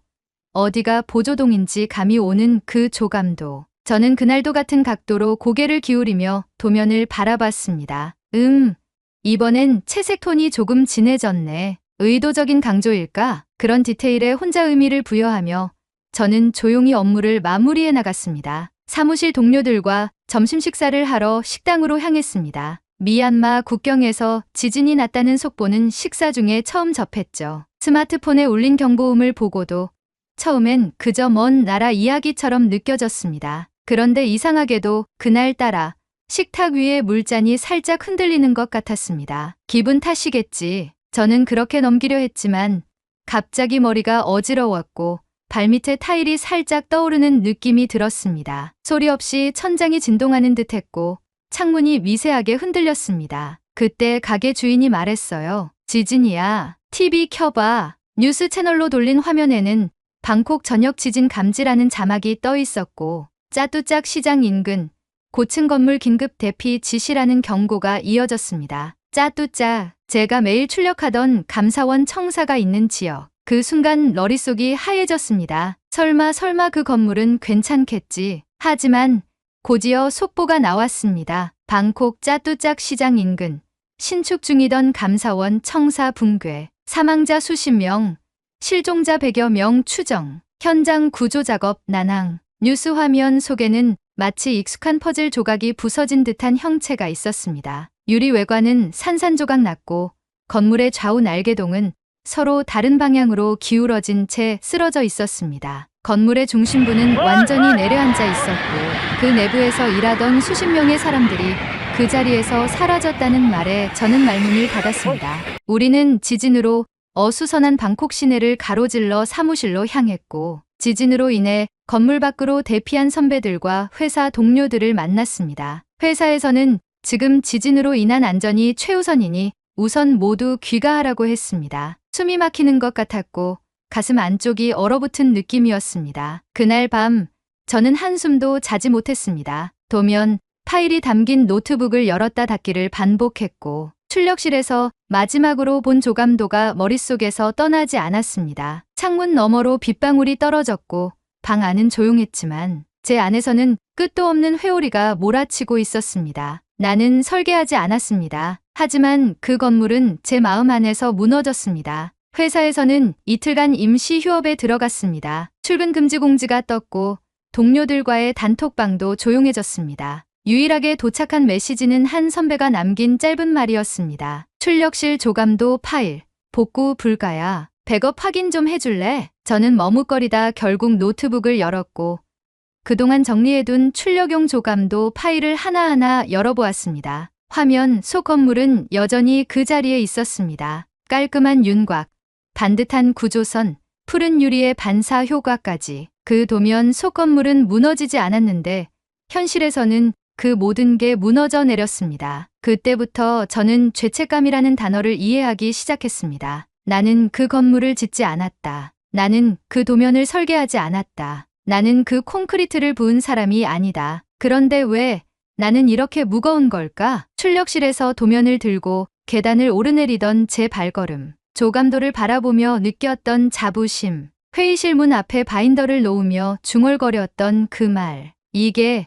어디가 보조동인지 감이 오는 그 조감도. 저는 그날도 같은 각도로 고개를 기울이며 도면을 바라봤습니다. 이번엔 채색 톤이 조금 진해졌네. 의도적인 강조일까? 그런 디테일에 혼자 의미를 부여하며 저는 조용히 업무를 마무리해 나갔습니다. 사무실 동료들과 점심 식사를 하러 식당으로 향했습니다. 미얀마 국경에서 지진이 났다는 속보는 식사 중에 처음 접했죠. 스마트폰에 울린 경보음을 보고도 처음엔 그저 먼 나라 이야기처럼 느껴졌습니다. 그런데 이상하게도 그날따라 식탁 위에 물잔이 살짝 흔들리는 것 같았습니다. 기분 탓이겠지. 저는 그렇게 넘기려 했지만 갑자기 머리가 어지러웠고 발밑에 타일이 살짝 떠오르는 느낌이 들었습니다. 소리 없이 천장이 진동하는 듯했고 창문이 미세하게 흔들렸습니다. 그때 가게 주인이 말했어요. 지진이야. TV 켜봐. 뉴스 채널로 돌린 화면에는 방콕 전역 지진 감지라는 자막이 떠 있었고 짜뚜짝 시장 인근 고층 건물 긴급 대피 지시라는 경고가 이어졌습니다. 짜뚜짝, 제가 매일 출력하던 감사원 청사가 있는 지역. 그 순간 머릿속이 하얘졌습니다. 설마 그 건물은 괜찮겠지. 하지만 곧이어 속보가 나왔습니다. 방콕 짜뚜짝 시장 인근 신축 중이던 감사원 청사 붕괴. 사망자 수십 명, 실종자 100여 명 추정. 현장 구조 작업 난항. 뉴스 화면 속에는 마치 익숙한 퍼즐 조각이 부서진 듯한 형체가 있었습니다. 유리 외관은 산산조각 났고 건물의 좌우 날개동은 서로 다른 방향으로 기울어진 채 쓰러져 있었습니다. 건물의 중심부는 완전히 내려앉아 있었고 그 내부에서 일하던 수십 명의 사람들이 그 자리에서 사라졌다는 말에 저는 말문을 닫았습니다. 우리는 지진으로 어수선한 방콕 시내를 가로질러 사무실로 향했고 지진으로 인해 건물 밖으로 대피한 선배들과 회사 동료들을 만났습니다. 회사에서는 지금 지진으로 인한 안전이 최우선이니 우선 모두 귀가하라고 했습니다. 숨이 막히는 것 같았고 가슴 안쪽이 얼어붙은 느낌이었습니다. 그날 밤 저는 한숨도 자지 못했습니다. 도면, 파일이 담긴 노트북을 열었다 닫기를 반복했고 출력실에서 마지막으로 본 조감도가 머릿속에서 떠나지 않았습니다. 창문 너머로 빗방울이 떨어졌고 방 안은 조용했지만 제 안에서는 끝도 없는 회오리가 몰아치고 있었습니다. 나는 설계하지 않았습니다. 하지만 그 건물은 제 마음 안에서 무너졌습니다. 회사에서는 이틀간 임시 휴업에 들어갔습니다. 출근 금지 공지가 떴고 동료들과의 단톡방도 조용해졌습니다. 유일하게 도착한 메시지는 한 선배가 남긴 짧은 말이었습니다. 출력실 조감도 파일, 복구 불가야. 백업 확인 좀 해줄래? 저는 머뭇거리다 결국 노트북을 열었고 그동안 정리해둔 출력용 조감도 파일을 하나하나 열어보았습니다. 화면 속 건물은 여전히 그 자리에 있었습니다. 깔끔한 윤곽, 반듯한 구조선, 푸른 유리의 반사 효과까지. 그 도면 속 건물은 무너지지 않았는데 현실에서는 그 모든 게 무너져 내렸습니다. 그때부터 저는 죄책감이라는 단어를 이해하기 시작했습니다. 나는 그 건물을 짓지 않았다. 나는 그 도면을 설계하지 않았다. 나는 그 콘크리트를 부은 사람이 아니다. 그런데 왜 나는 이렇게 무거운 걸까? 출력실에서 도면을 들고 계단을 오르내리던 제 발걸음, 조감도를 바라보며 느꼈던 자부심, 회의실 문 앞에 바인더를 놓으며 중얼거렸던 그 말. 이게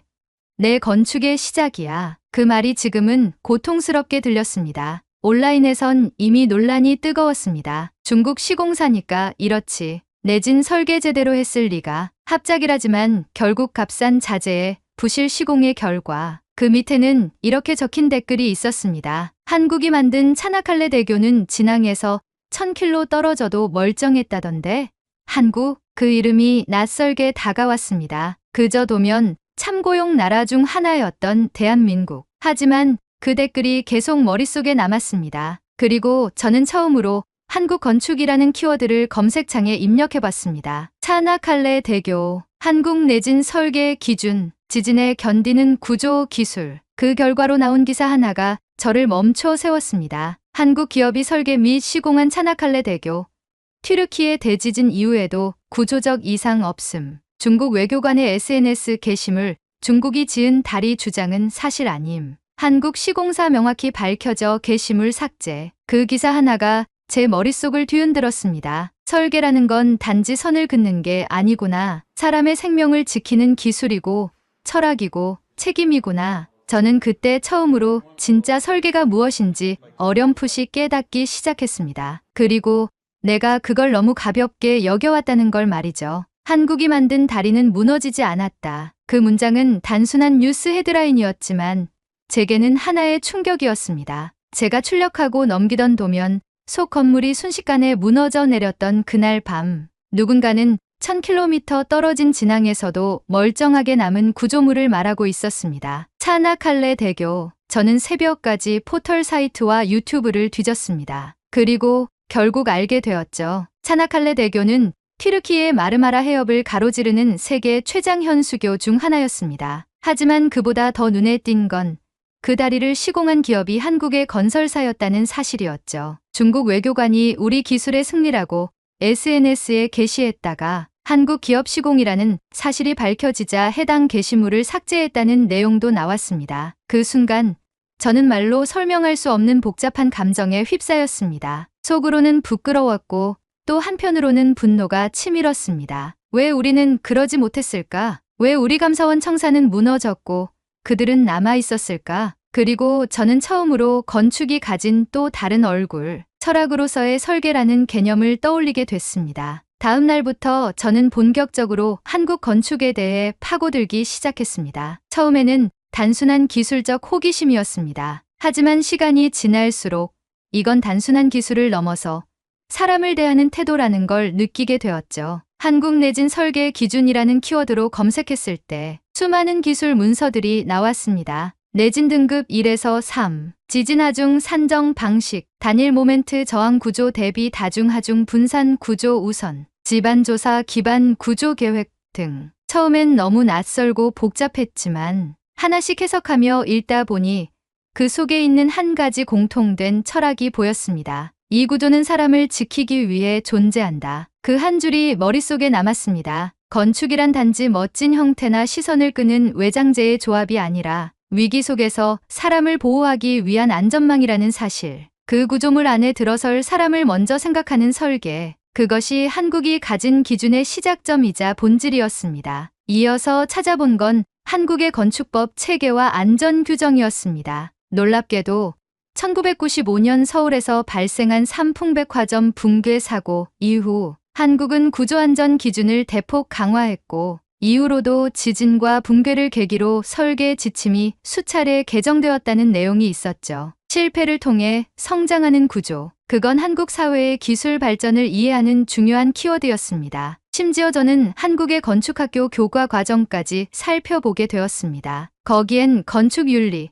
내 건축의 시작이야. 그 말이 지금은 고통스럽게 들렸습니다. 온라인에선 이미 논란이 뜨거웠습니다. 중국 시공사니까 이렇지. 내진 설계 제대로 했을 리가. 합작이라지만 결국 값싼 자재에 부실 시공의 결과. 그 밑에는 이렇게 적힌 댓글이 있었습니다. 한국이 만든 차나칼레 대교는 진앙에서 1000km 떨어져도 멀쩡했다던데. 한국, 그 이름이 낯설게 다가왔습니다. 그저 도면 참고용 나라 중 하나였던 대한민국. 하지만 그 댓글이 계속 머릿속에 남았습니다. 그리고 저는 처음으로 한국 건축이라는 키워드를 검색창에 입력해봤습니다. 차나칼레 대교, 한국 내진 설계 기준, 지진에 견디는 구조 기술. 그 결과로 나온 기사 하나가 저를 멈춰 세웠습니다. 한국 기업이 설계 및 시공한 차나칼레 대교. 튀르키예 대지진 이후에도 구조적 이상 없음. 중국 외교관의 SNS 게시물, 중국이 지은 다리 주장은 사실 아님. 한국 시공사 명확히 밝혀져 게시물 삭제. 그 기사 하나가 제 머릿속을 뒤흔들었습니다. 설계라는 건 단지 선을 긋는 게 아니구나. 사람의 생명을 지키는 기술이고 철학이고 책임이구나. 저는 그때 처음으로 진짜 설계가 무엇인지 어렴풋이 깨닫기 시작했습니다. 그리고 내가 그걸 너무 가볍게 여겨왔다는 걸 말이죠. 한국이 만든 다리는 무너지지 않았다. 그 문장은 단순한 뉴스 헤드라인이었지만 제게는 하나의 충격이었습니다. 제가 출력하고 넘기던 도면, 속 건물이 순식간에 무너져 내렸던 그날 밤, 누군가는 1000km 떨어진 진앙에서도 멀쩡하게 남은 구조물을 말하고 있었습니다. 차나칼레 대교. 저는 새벽까지 포털 사이트와 유튜브를 뒤졌습니다. 그리고 결국 알게 되었죠. 차나칼레 대교는 튀르키예 마르마라 해협을 가로지르는 세계 최장 현수교 중 하나였습니다. 하지만 그보다 더 눈에 띈 건 그 다리를 시공한 기업이 한국의 건설사였다는 사실이었죠. 중국 외교관이 우리 기술의 승리라고 SNS에 게시했다가 한국 기업 시공이라는 사실이 밝혀지자 해당 게시물을 삭제했다는 내용도 나왔습니다. 그 순간 저는 말로 설명할 수 없는 복잡한 감정에 휩싸였습니다. 속으로는 부끄러웠고 또 한편으로는 분노가 치밀었습니다. 왜 우리는 그러지 못했을까? 왜 우리 감사원 청사는 무너졌고 그들은 남아있었을까? 그리고 저는 처음으로 건축이 가진 또 다른 얼굴, 철학으로서의 설계라는 개념을 떠올리게 됐습니다. 다음 날부터 저는 본격적으로 한국 건축에 대해 파고들기 시작했습니다. 처음에는 단순한 기술적 호기심이었습니다. 하지만 시간이 지날수록 이건 단순한 기술을 넘어서 사람을 대하는 태도라는 걸 느끼게 되었죠. 한국 내진 설계 기준이라는 키워드로 검색했을 때 수많은 기술 문서들이 나왔습니다. 내진 등급 1에서 3, 지진 하중 산정 방식, 단일 모멘트 저항 구조 대비 다중 하중 분산 구조 우선, 지반 조사 기반 구조 계획 등. 처음엔 너무 낯설고 복잡했지만 하나씩 해석하며 읽다 보니 그 속에 있는 한 가지 공통된 철학이 보였습니다. 이 구조는 사람을 지키기 위해 존재한다. 그 한 줄이 머릿속에 남았습니다. 건축이란 단지 멋진 형태나 시선을 끄는 외장재의 조합이 아니라 위기 속에서 사람을 보호하기 위한 안전망이라는 사실. 그 구조물 안에 들어설 사람을 먼저 생각하는 설계. 그것이 한국이 가진 기준의 시작점이자 본질이었습니다. 이어서 찾아본 건 한국의 건축법 체계와 안전 규정이었습니다. 놀랍게도 1995년 서울에서 발생한 삼풍백화점 붕괴 사고 이후 한국은 구조안전 기준을 대폭 강화했고 이후로도 지진과 붕괴를 계기로 설계 지침이 수차례 개정되었다는 내용이 있었죠. 실패를 통해 성장하는 구조, 그건 한국 사회의 기술 발전을 이해하는 중요한 키워드였습니다. 심지어 저는 한국의 건축학교 교과 과정까지 살펴보게 되었습니다. 거기엔 건축윤리,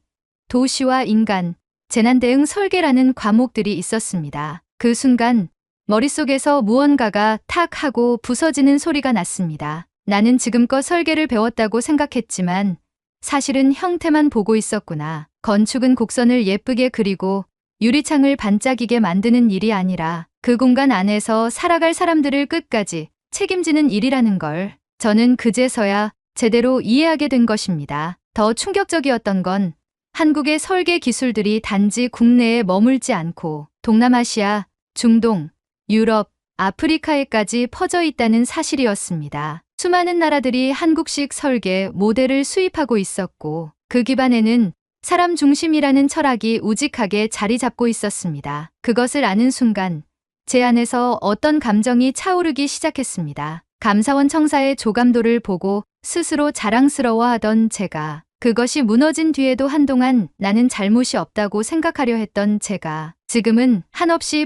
도시와 인간, 재난 대응 설계라는 과목들이 있었습니다. 그 순간 머릿속에서 무언가가 탁 하고 부서지는 소리가 났습니다. 나는 지금껏 설계를 배웠다고 생각했지만 사실은 형태만 보고 있었구나. 건축은 곡선을 예쁘게 그리고 유리창을 반짝이게 만드는 일이 아니라 그 공간 안에서 살아갈 사람들을 끝까지 책임지는 일이라는 걸 저는 그제서야 제대로 이해하게 된 것입니다. 더 충격적이었던 건 한국의 설계 기술들이 단지 국내에 머물지 않고 동남아시아, 중동, 유럽, 아프리카에까지 퍼져 있다는 사실이었습니다. 수많은 나라들이 한국식 설계 모델을 수입하고 있었고 그 기반에는 사람 중심이라는 철학이 우직하게 자리 잡고 있었습니다. 그것을 아는 순간 제 안에서 어떤 감정이 차오르기 시작했습니다. 감사원 청사의 조감도를 보고 스스로 자랑스러워하던 제가, 그것이 무너진 뒤에도 한동안 나는 잘못이 없다고 생각하려 했던 제가 지금은 한없이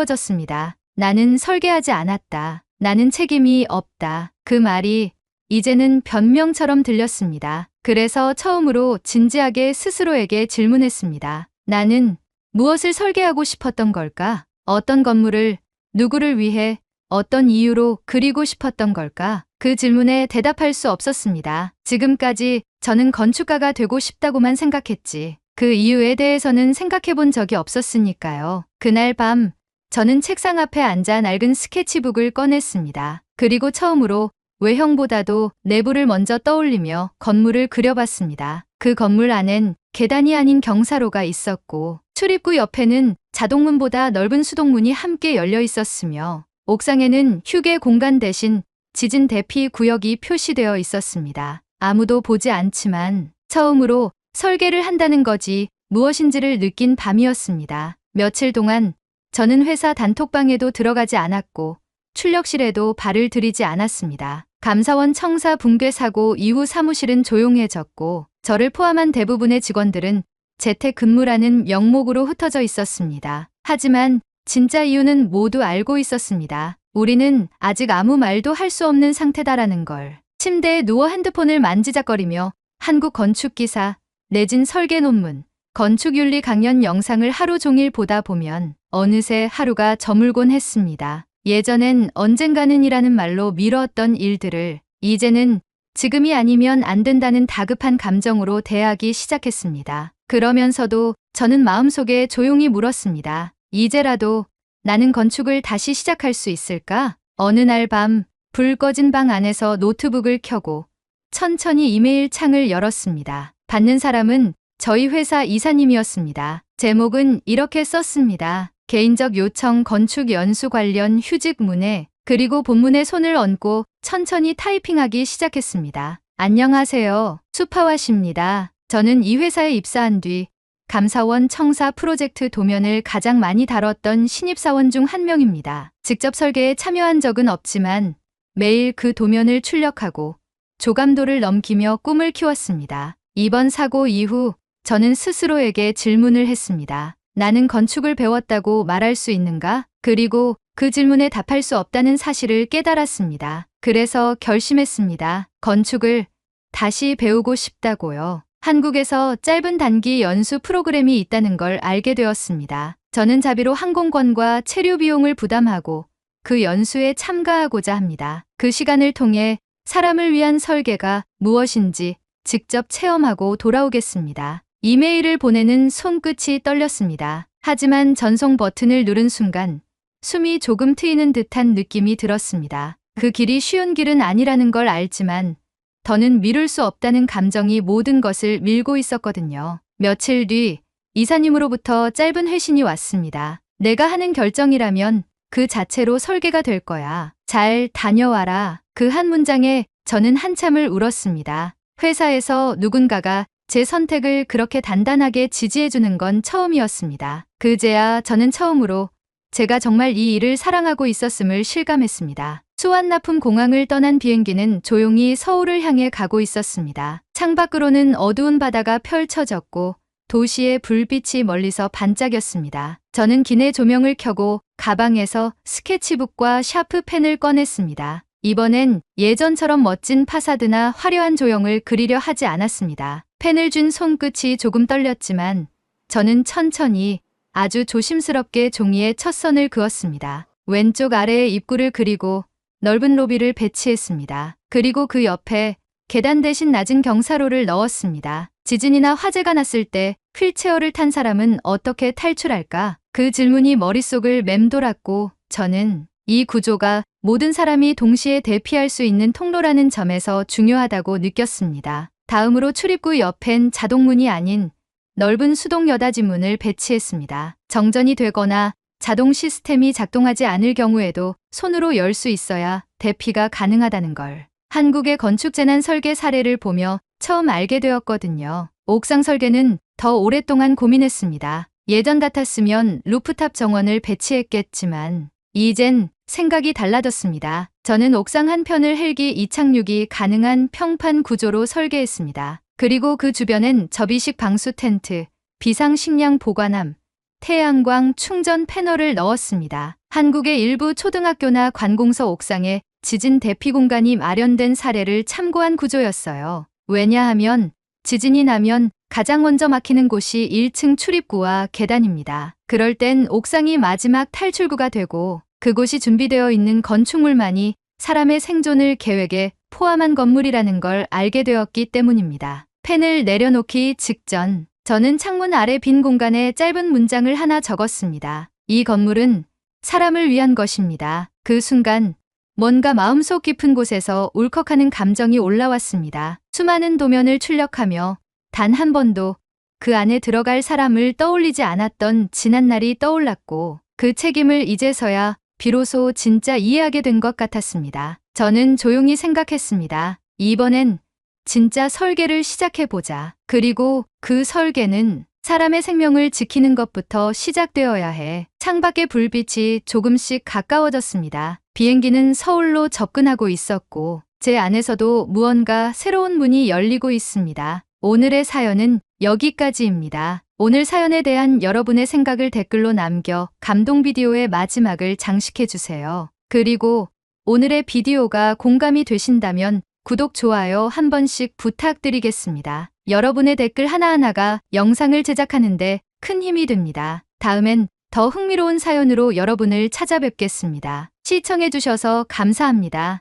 부끄러워졌습니다. 나는 설계하지 않았다. 나는 책임이 없다. 그 말이 이제는 변명처럼 들렸습니다. 그래서 처음으로 진지하게 스스로에게 질문했습니다. 나는 무엇을 설계하고 싶었던 걸까? 어떤 건물을, 누구를 위해, 어떤 이유로 그리고 싶었던 걸까? 그 질문에 대답할 수 없었습니다. 지금까지 저는 건축가가 되고 싶다고만 생각했지. 그 이유에 대해서는 생각해 본 적이 없었으니까요. 그날 밤 저는 책상 앞에 앉아 낡은 스케치북을 꺼냈습니다. 그리고 처음으로 외형보다도 내부를 먼저 떠올리며 건물을 그려봤습니다. 그 건물 안엔 계단이 아닌 경사로가 있었고 출입구 옆에는 자동문보다 넓은 수동문이 함께 열려 있었으며 옥상에는 휴게 공간 대신 지진 대피 구역이 표시되어 있었습니다. 아무도 보지 않지만 처음으로 설계를 한다는 거지 무엇인지를 느낀 밤이었습니다. 며칠 동안 저는 회사 단톡방에도 들어가지 않았고 출력실에도 발을 들이지 않았습니다. 감사원 청사 붕괴 사고 이후 사무실은 조용해졌고 저를 포함한 대부분의 직원들은 재택근무라는 명목으로 흩어져 있었습니다. 하지만 진짜 이유는 모두 알고 있었습니다. 우리는 아직 아무 말도 할 수 없는 상태다라는 걸. 침대에 누워 핸드폰을 만지작거리며 한국 건축기사, 내진 설계 논문, 건축윤리 강연 영상을 하루 종일 보다 보면 어느새 하루가 저물곤 했습니다. 예전엔 언젠가는이라는 말로 미뤘던 일들을 이제는 지금이 아니면 안 된다는 다급한 감정으로 대하기 시작했습니다. 그러면서도 저는 마음속에 조용히 물었습니다. 이제라도 나는 건축을 다시 시작할 수 있을까? 어느 날 밤 불 꺼진 방 안에서 노트북을 켜고 천천히 이메일 창을 열었습니다. 받는 사람은 저희 회사 이사님이었습니다. 제목은 이렇게 썼습니다. 개인적 요청 건축 연수 관련 휴직문에, 그리고 본문에 손을 얹고 천천히 타이핑하기 시작했습니다. 안녕하세요. 수파와십니다. 저는 이 회사에 입사한 뒤 감사원 청사 프로젝트 도면을 가장 많이 다뤘던 신입사원 중 한 명입니다. 직접 설계에 참여한 적은 없지만 매일 그 도면을 출력하고 조감도를 넘기며 꿈을 키웠습니다. 이번 사고 이후 저는 스스로에게 질문을 했습니다. 나는 건축을 배웠다고 말할 수 있는가? 그리고 그 질문에 답할 수 없다는 사실을 깨달았습니다. 그래서 결심했습니다. 건축을 다시 배우고 싶다고요. 한국에서 짧은 단기 연수 프로그램이 있다는 걸 알게 되었습니다. 저는 자비로 항공권과 체류 비용을 부담하고 그 연수에 참가하고자 합니다. 그 시간을 통해 사람을 위한 설계가 무엇인지 직접 체험하고 돌아오겠습니다. 이메일을 보내는 손끝이 떨렸습니다. 하지만 전송 버튼을 누른 순간 숨이 조금 트이는 듯한 느낌이 들었습니다. 그 길이 쉬운 길은 아니라는 걸 알지만 더는 미룰 수 없다는 감정이 모든 것을 밀고 있었거든요. 며칠 뒤 이사님으로부터 짧은 회신이 왔습니다. 내가 하는 결정이라면 그 자체로 설계가 될 거야. 잘 다녀와라. 그 한 문장에 저는 한참을 울었습니다. 회사에서 누군가가 제 선택을 그렇게 단단하게 지지해주는 건 처음이었습니다. 그제야 저는 처음으로 제가 정말 이 일을 사랑하고 있었음을 실감했습니다. 수완나품 공항을 떠난 비행기는 조용히 서울을 향해 가고 있었습니다. 창밖으로는 어두운 바다가 펼쳐졌고 도시의 불빛이 멀리서 반짝였습니다. 저는 기내 조명을 켜고 가방에서 스케치북과 샤프펜을 꺼냈습니다. 이번엔 예전처럼 멋진 파사드나 화려한 조형을 그리려 하지 않았습니다. 펜을 쥔 손끝이 조금 떨렸지만 저는 천천히 아주 조심스럽게 종이에 첫 선을 그었습니다. 왼쪽 아래에 입구를 그리고 넓은 로비를 배치했습니다. 그리고 그 옆에 계단 대신 낮은 경사로를 넣었습니다. 지진이나 화재가 났을 때 휠체어를 탄 사람은 어떻게 탈출할까? 그 질문이 머릿속을 맴돌았고 저는 이 구조가 모든 사람이 동시에 대피할 수 있는 통로라는 점에서 중요하다고 느꼈습니다. 다음으로 출입구 옆엔 자동문이 아닌 넓은 수동 여닫이 문을 배치했습니다. 정전이 되거나 자동 시스템이 작동하지 않을 경우에도 손으로 열 수 있어야 대피가 가능하다는 걸 한국의 건축재난 설계 사례를 보며 처음 알게 되었거든요. 옥상 설계는 더 오랫동안 고민했습니다. 예전 같았으면 루프탑 정원을 배치했겠지만 이젠 생각이 달라졌습니다. 저는 옥상 한편을 헬기 이착륙이 가능한 평판 구조로 설계했습니다. 그리고 그 주변엔 접이식 방수 텐트, 비상식량 보관함, 태양광 충전 패널을 넣었습니다. 한국의 일부 초등학교나 관공서 옥상에 지진 대피 공간이 마련된 사례를 참고한 구조였어요. 왜냐하면 지진이 나면 가장 먼저 막히는 곳이 1층 출입구와 계단입니다. 그럴 땐 옥상이 마지막 탈출구가 되고 그곳이 준비되어 있는 건축물만이 사람의 생존을 계획에 포함한 건물이라는 걸 알게 되었기 때문입니다. 펜을 내려놓기 직전 저는 창문 아래 빈 공간에 짧은 문장을 하나 적었습니다. 이 건물은 사람을 위한 것입니다. 그 순간 뭔가 마음속 깊은 곳에서 울컥하는 감정이 올라왔습니다. 수많은 도면을 출력하며 단 한 번도 그 안에 들어갈 사람을 떠올리지 않았던 지난날이 떠올랐고 그 책임을 이제서야 비로소 진짜 이해하게 된 것 같았습니다. 저는 조용히 생각했습니다. 이번엔 진짜 설계를 시작해보자. 그리고 그 설계는 사람의 생명을 지키는 것부터 시작되어야 해. 창밖의 불빛이 조금씩 가까워졌습니다. 비행기는 서울로 접근하고 있었고 제 안에서도 무언가 새로운 문이 열리고 있습니다. 오늘의 사연은 여기까지입니다. 오늘 사연에 대한 여러분의 생각을 댓글로 남겨 감동 비디오의 마지막을 장식해주세요. 그리고 오늘의 비디오가 공감이 되신다면 구독, 좋아요 한 번씩 부탁드리겠습니다. 여러분의 댓글 하나하나가 영상을 제작하는데 큰 힘이 됩니다. 다음엔 더 흥미로운 사연으로 여러분을 찾아뵙겠습니다. 시청해주셔서 감사합니다.